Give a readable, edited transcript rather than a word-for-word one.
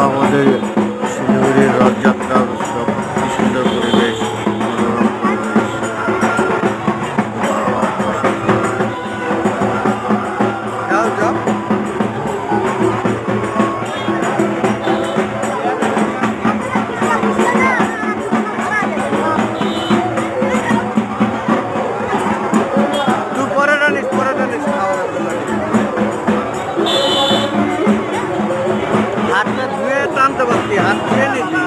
আমাদের শিলিগুড়ির রথযাত্রা উৎসব, কি সুন্দর পরিবেশ, মনোরম পরিবেশ। যাও যাও। তুই পরোটা নিস খাওয়ার জন্য। হাতটা ধুয়ে টানতে পারছি, হাত ধুয়ে নিছি।